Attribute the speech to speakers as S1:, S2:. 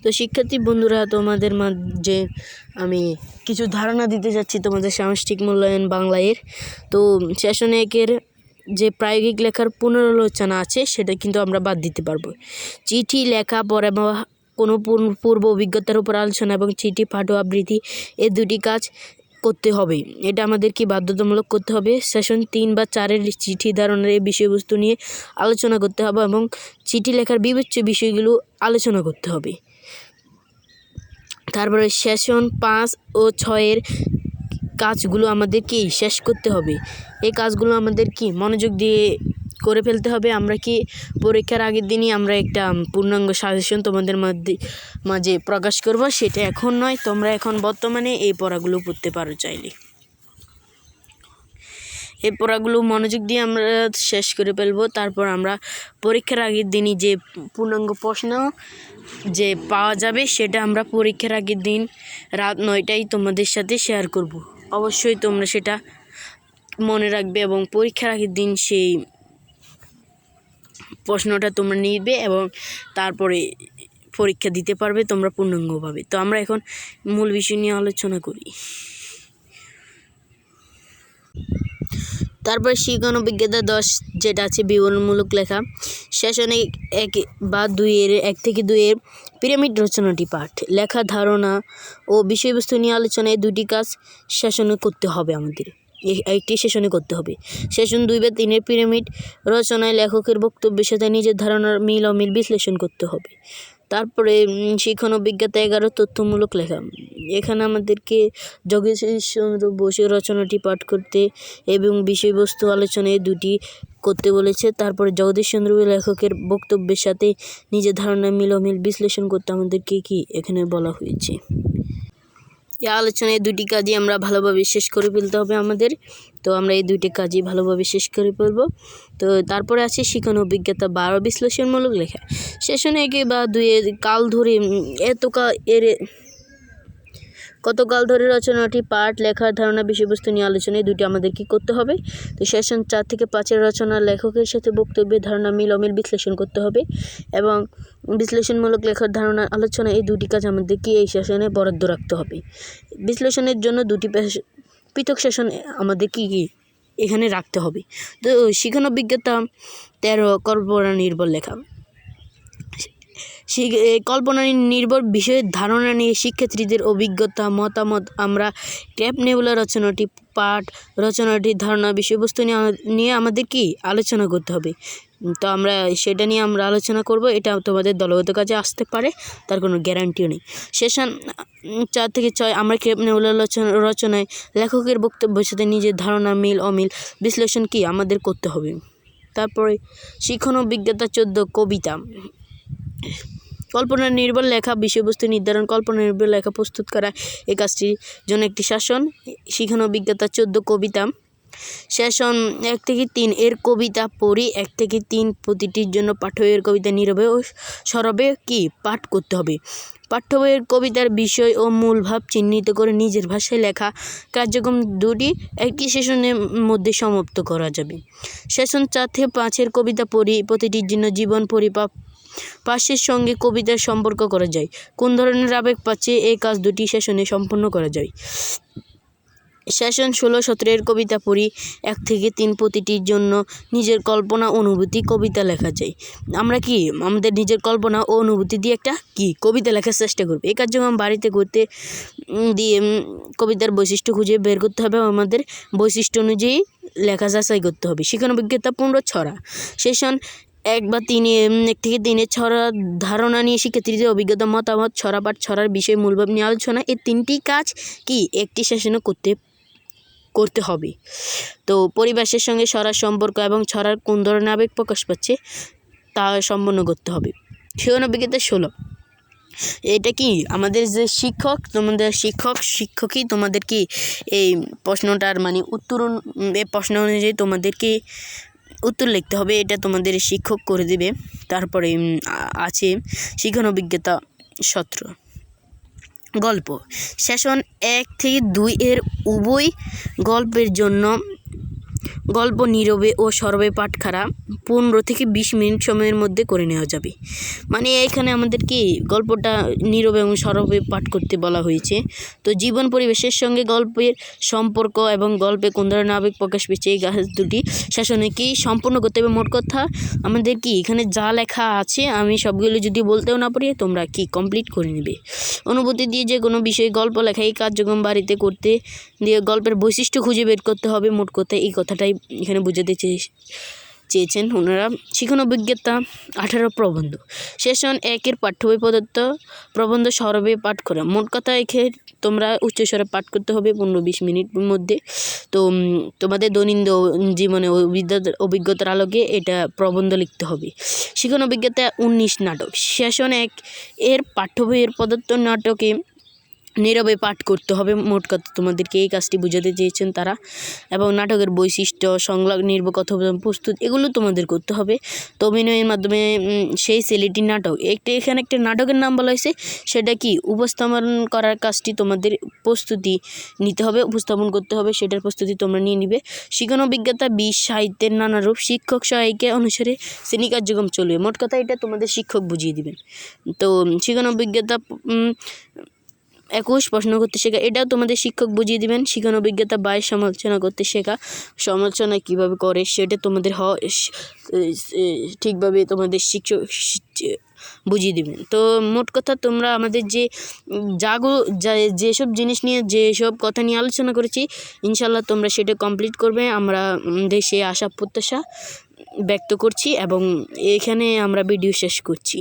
S1: তো শিক্ষার্থী বন্ধুরা, তোমাদের মাঝে আমি কিছু ধারণা দিতে যাচ্ছি তোমাদের সামষ্টিক মূল্যায়ন বাংলায়ের। তো সেশন 1-এর যে প্রায়োগিক লেখার পুনরালোচনা আছে সেটা কিন্তু আমরা বাদ দিতে পারবো। চিঠি লেখা পড়া বা কোনো পূর্ব অভিজ্ঞতার উপর আলোচনা এবং চিঠি পাঠ ও আবৃত্তি এই দুটি কাজ করতে হবে। এটা আমাদের কি বাধ্যতামূলক করতে হবে। সেশন 3 বা 4-এর চিঠি ধারণের এই বিষয়বস্তু নিয়ে আলোচনা করতে হবে এবং চিঠি লেখার বিবেচ্য বিষয়গুলো আলোচনা করতে হবে। তারপরে সেশন 5 ও 6-এর কাজগুলো আমাদের কি শেষ করতে হবে। এই কাজগুলো আমাদের কি মনোযোগ দিয়ে করে ফেলতে হবে। আমরা কি পরীক্ষার আগের দিনই আমরা একটা পূর্ণাঙ্গ সাজেশন তোমাদের মাঝে প্রকাশ করব, সেটা এখন নয়। তোমরা এখন বর্তমানে এই পড়াগুলো পড়তে পারো চাইলে। এই পড়াগুলো মনোযোগ দিয়ে আমরা শেষ করে ফেলবো। তারপর আমরা পরীক্ষার আগের দিনই যে পূর্ণাঙ্গ প্রশ্ন যে পাওয়া যাবে সেটা আমরা পরীক্ষার আগের দিন রাত 9টায় তোমাদের সাথে শেয়ার করব। অবশ্যই তোমরা সেটা মনে রাখবে এবং পরীক্ষার আগের দিন সেই প্রশ্নটা তোমরা নিবে এবং তারপরে পরীক্ষা দিতে পারবে তোমরা পূর্ণাঙ্গভাবে। তো আমরা এখন মূল বিষয় নিয়ে আলোচনা করি। তারপর শিক্ষণ অভিজ্ঞতা 10 যেটা আছে বিবরণমূলক লেখা। সেশন 1 বা 2-এর 1 থেকে 2-এর পিরামিড রচনাটি পাঠ, লেখা, ধারণা ও বিষয়বস্তু নিয়ে আলোচনা এই দুটি কাজ সেশনে করতে হবে। আমাদের একটি সেশনে করতে হবে। সেশন 2 বা 3-এর পিরামিড রচনায় লেখকের বক্তব্যের সাথে নিজের ধারণার মিল অমিল বিশ্লেষণ করতে হবে। তারপরে শিক্ষণ অভিজ্ঞতা 11 তথ্যমূলক লেখা। এখানে আমাদেরকে জগদীশচন্দ্র বসুর রচনাটি পাঠ করতে এবং বিষয়বস্তু আলোচনায় দুটি করতে বলেছে। তারপরে জগদীশচন্দ্র লেখকের বক্তব্যের সাথে নিজের ধারণার মিল অমিল বিশ্লেষণ করতে আমাদেরকে কি এখানে বলা হয়েছে। এই আলোচনায় দুটি কাজই আমরা ভালোভাবে শেষ করে ফেলতে হবে আমাদের। তো আমরা এই দুইটি কাজই ভালোভাবে শেষ করে ফেলবো। তো তারপরে আছে শিক্ষণ অভিজ্ঞতা 12 বিশ্লেষণমূলক লেখা। সেশন 1 বা 2 কাল ধরে কতকাল ধরে রচনাটি পাঠ, লেখার ধারণা, বিষয়বস্তু নিয়ে আলোচনায় দুটি আমাদের কি করতে হবে। তো সেশন 4 থেকে 5-এর রচনা লেখকের সাথে বক্তব্যের ধারণা মিল অমিল বিশ্লেষণ করতে হবে এবং বিশ্লেষণমূলক লেখার ধারণা আলোচনা এই দুটি কাজ আমাদের কি এই সেশনে বরাদ্দ রাখতে হবে। বিশ্লেষণের জন্য দুটি পৃথক সেশন আমাদের কি এখানে রাখতে হবে। তো শিক্ষণ অভিজ্ঞতা 13 কল্পনা নির্ভর লেখা। কল্পনা নির্ভর বিষয়ের ধারণা নিয়ে শিক্ষার্থীদের অভিজ্ঞতা মতামত আমরা ক্যাপ নেবুলা রচনাটি পাঠ, রচনাটির ধারণা, বিষয়বস্তু নিয়ে আমাদের কি আলোচনা করতে হবে। তো আমরা সেটা নিয়ে আমরা আলোচনা করব। এটা তোমাদের দলগত কাজে আসতে পারে, তার কোনো গ্যারান্টিও নেই। সেশন 4 থেকে 6 আমরা ক্যাপ নেবুলা রচনায় লেখকের বক্তব্যের সাথে নিজের ধারণা মিল অমিল বিশ্লেষণ কি আমাদের করতে হবে। তারপরে শিক্ষণ অভিজ্ঞতা 14 কবিতা। কল্পনা নির্ভর লেখা, বিষয়বস্তু নির্ধারণ, কল্পনা নির্ভর লেখা প্রস্তুত করা এই কাজটির জন্য একটি শাসন। শিক্ষণ অভিজ্ঞতা 14 কবিতা। সেশন 1 থেকে 3 এর কবিতা পড়ি 1 থেকে 3 প্রতিটির জন্য পাঠ্য বইয়ের কবিতা নীরবে ও সরবে কি পাঠ করতে হবে। পাঠ্য বইয়ের কবিতার বিষয় ও মূল ভাব চিহ্নিত করে নিজের ভাষায় লেখা কার্যক্রম দুটি একটি সেশনের মধ্যে সমাপ্ত করা যাবে। সেশন 4 থেকে 5-এর কবিতা পড়ি প্রতিটির জন্য জীবন পাশের সঙ্গে কবিতার সম্পর্ক করা যায়, কোন ধরনের আবেগ পাচ্ছে এই কাজ দুটি সেশনে সম্পন্ন করা যায়। সেশন 16-17-এর কবিতা পড়ি 1 থেকে 3 প্রতিটির জন্য নিজের কল্পনা অনুভূতি কবিতা লেখা যায়। আমরা কি আমাদের নিজের কল্পনা ও অনুভূতি দিয়ে একটা কি কবিতা লেখার চেষ্টা করব। এই কার্যক্রম বাড়িতে করতে দিয়ে কবিতার বৈশিষ্ট্য খুঁজে বের করতে হবে, আমাদের বৈশিষ্ট্য অনুযায়ী লেখা যাচাই করতে হবে। শিক্ষণ অভিজ্ঞতা 15 ছড়া। সেশন 1 বা 1 থেকে 3-এর ছড়া ধারণা নিয়ে শিক্ষার্থীদের অভিজ্ঞতা মতামত, ছড়া পাঠ, ছড়ার বিষয় মূলভাব নিয়ে আলোচনা এই 3টি কাজ কি একটি সেশনে করতে হবে। তো পরিবেশের সঙ্গে ছড়ার সম্পর্ক এবং ছড়ার কোন ধরনের আবেগ প্রকাশ পাচ্ছে তা সম্পন্ন করতে হবে। শিক্ষণ অভিজ্ঞতা 16 এটা কি আমাদের যে তোমাদের শিক্ষকই তোমাদের কি এই প্রশ্নটার মানে উত্তরণ এই প্রশ্ন অনুযায়ী তোমাদেরকে উত্তর লিখতে হবে, এটা তোমাদের শিক্ষক করে দেবে। তারপরে আছে শিক্ষণ অভিজ্ঞতা 17 গল্প। সেশন 1 থেকে 2 এর উভয় গল্পের জন্য গল্প নীরবে ও সরবে পাঠ করা 15 থেকে 20 মিনিট সময়ের মধ্যে করে নেওয়া যাবে। মানে এখানে আমাদের কি গল্পটা নীরবে এবং সরবে পাঠ করতে বলা হয়েছে। তো জীবন পরিবেশের সঙ্গে গল্পের সম্পর্ক এবং গল্পে কোন ধরনের আবেগ প্রকাশ পেয়েছে এই কাজ দুটি শাসনে কি সম্পূর্ণ করতে হবে। মোট কথা আমাদের কি এখানে যা লেখা আছে আমি সবগুলো যদি বলতেও না পারি তোমরা কি কমপ্লিট করে নেবে। অনুভূতি দিয়ে যে কোনো বিষয়ে গল্প লেখা এই কার্যক্রম বাড়িতে করতে দিয়ে গল্পের বৈশিষ্ট্য খুঁজে বের করতে হবে। মোট কথা এই কথাটাই এখানে বোঝাতে চেয়েছেন ওনারা। শিখন অভিজ্ঞতা 18 প্রবন্ধ। সেশন 1-এর পাঠ্য বই প্রদত্ত প্রবন্ধ সরবে পাঠ করা। মোট কথা এখানে তোমরা উচ্চস্বরে পাঠ করতে হবে 15-20 মিনিটের মধ্যে। তো তোমাদের দৈনন্দিন জীবনে অভিজ্ঞতার আলোকে এটা প্রবন্ধ লিখতে হবে। শিখন অভিজ্ঞতা 19 নাটক। সেশন 1-এর পাঠ্য বইয়ের প্রদত্ত নাটকে নীরবে পাঠ করতে হবে। মোট কথা তোমাদেরকে এই কাজটি বোঝাতে চেয়েছেন তারা। এবং নাটকের বৈশিষ্ট্য, সংলাপ, কথোপকথন প্রস্তুত এগুলো তোমাদের করতে হবে। তো অভিনয়ের মাধ্যমে সেই ছেলেটির নাটক এখানে একটা নাটকের নাম বলা হয়েছে, সেটা কি উপস্থাপন করার কাজটি তোমাদের প্রস্তুতি নিতে হবে, উপস্থাপন করতে হবে, সেটার প্রস্তুতি তোমরা নিয়ে নিবে। শিখন অভিজ্ঞতা 20 সাহিত্যের নানা রূপ। শিক্ষক সহায়িকা অনুসারে শ্রেণী কার্যক্রম চলবে। মোট কথা এটা তোমাদের শিক্ষক বুঝিয়ে দিবেন। তো শিখন অভিজ্ঞতা 21 প্রশ্ন করতে শেখা, এটাও তোমাদের শিক্ষক বুঝিয়ে দিবেন। শিখন অভিজ্ঞতা 22 সমালোচনা করতে শেখা। সমালোচনা কিভাবে করে সেটা তোমাদের ঠিকভাবে তোমাদের শিক্ষক বুঝিয়ে দিবেন। তো মোট কথা তোমরা আমাদের যেসব জিনিস নিয়ে যেসব কথা নিয়ে আলোচনা করেছি ইনশাল্লাহ তোমরা সেটা কমপ্লিট করবে। আমরা সে আশা প্রত্যাশা ব্যক্ত করছি এবং এখানে আমরা ভিডিও শেষ করছি।